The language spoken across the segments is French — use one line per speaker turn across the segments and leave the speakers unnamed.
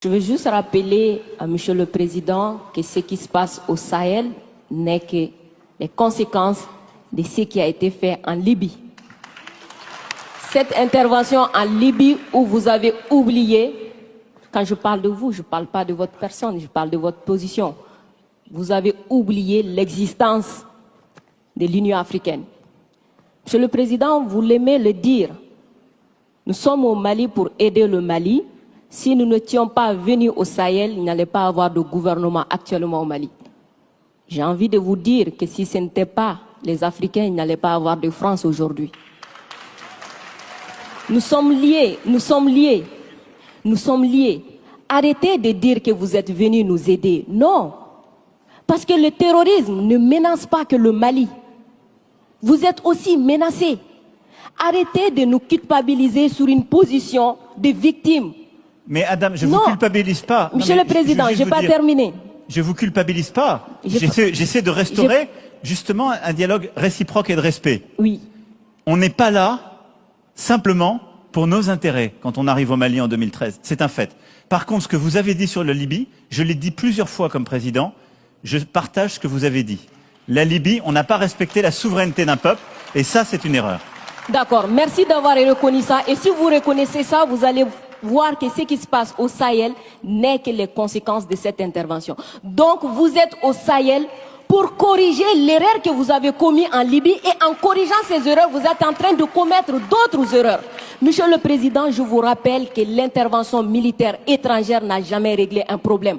Je veux juste rappeler à Monsieur le Président que ce qui se passe au Sahel n'est que les conséquences de ce qui a été fait en Libye. Cette intervention en Libye où vous avez oublié, quand je parle de vous, je ne parle pas de votre personne, je parle de votre position. Vous avez oublié l'existence de l'Union africaine. Monsieur le Président, vous l'aimez le dire. Nous sommes au Mali pour aider le Mali. Si nous n'étions pas venus au Sahel, il n'allait pas avoir de gouvernement actuellement au Mali. J'ai envie de vous dire que si ce n'était pas les Africains, il n'allait pas avoir de France aujourd'hui. Nous sommes liés, nous sommes liés, nous sommes liés. Arrêtez de dire que vous êtes venus nous aider. Non, parce que le terrorisme ne menace pas que le Mali. Vous êtes aussi menacés. Arrêtez de nous culpabiliser sur une position de victime.
Mais Adam, je ne vous culpabilise pas.
Monsieur le Président, je n'ai pas terminé.
Je ne vous culpabilise pas. J'essaie de restaurer justement un dialogue réciproque et de respect.
Oui.
On n'est pas là simplement pour nos intérêts quand on arrive au Mali en 2013. C'est un fait. Par contre, ce que vous avez dit sur la Libye, je l'ai dit plusieurs fois comme président, je partage ce que vous avez dit. La Libye, on n'a pas respecté la souveraineté d'un peuple et ça, c'est une erreur.
D'accord, merci d'avoir reconnu ça. Et si vous reconnaissez ça, vous allez voir que ce qui se passe au Sahel n'est que les conséquences de cette intervention. Donc, vous êtes au Sahel pour corriger l'erreur que vous avez commise en Libye et en corrigeant ces erreurs, vous êtes en train de commettre d'autres erreurs. Monsieur le Président, je vous rappelle que l'intervention militaire étrangère n'a jamais réglé un problème.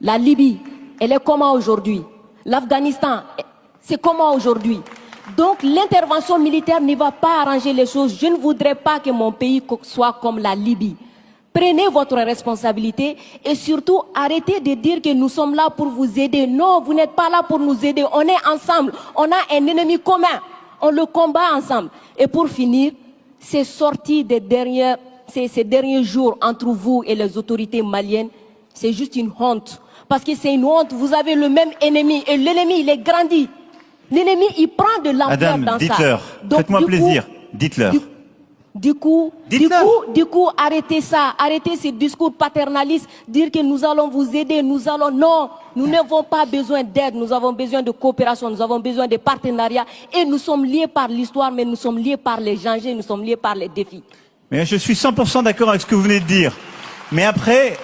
La Libye, elle est comment aujourd'hui? L'Afghanistan, c'est comment aujourd'hui? Donc l'intervention militaire ne va pas arranger les choses. Je ne voudrais pas que mon pays soit comme la Libye. Prenez votre responsabilité et surtout arrêtez de dire que nous sommes là pour vous aider. Non, vous n'êtes pas là pour nous aider. On est ensemble. On a un ennemi commun. On le combat ensemble. Et pour finir, ces sorties ces derniers jours entre vous et les autorités maliennes, c'est juste une honte. Parce que c'est une honte. Vous avez le même ennemi et l'ennemi, il est grandi. L'ennemi, il prend de l'ampleur dans ça.
Dites-leur. Faites-moi plaisir. Dites-leur.
Du coup, arrêtez ça. Arrêtez ces discours paternalistes. Dire que nous allons vous aider, Non, nous n'avons pas besoin d'aide. Nous avons besoin de coopération. Nous avons besoin de partenariat. Et nous sommes liés par l'histoire, mais nous sommes liés par les dangers. Nous sommes liés par les défis.
Mais je suis 100% d'accord avec ce que vous venez de dire. Mais après,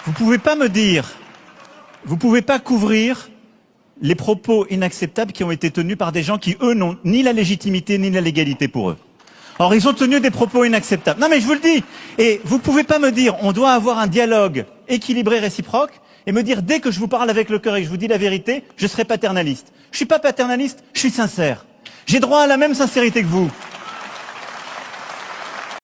vous pouvez pas me dire, vous pouvez pas couvrir les propos inacceptables qui ont été tenus par des gens qui, eux, n'ont ni la légitimité ni la légalité pour eux. Or, ils ont tenu des propos inacceptables. Non, mais je vous le dis. Et vous pouvez pas me dire, on doit avoir un dialogue équilibré, réciproque, et me dire, dès que je vous parle avec le cœur et que je vous dis la vérité, je serai paternaliste. Je suis pas paternaliste, je suis sincère. J'ai droit à la même sincérité que vous.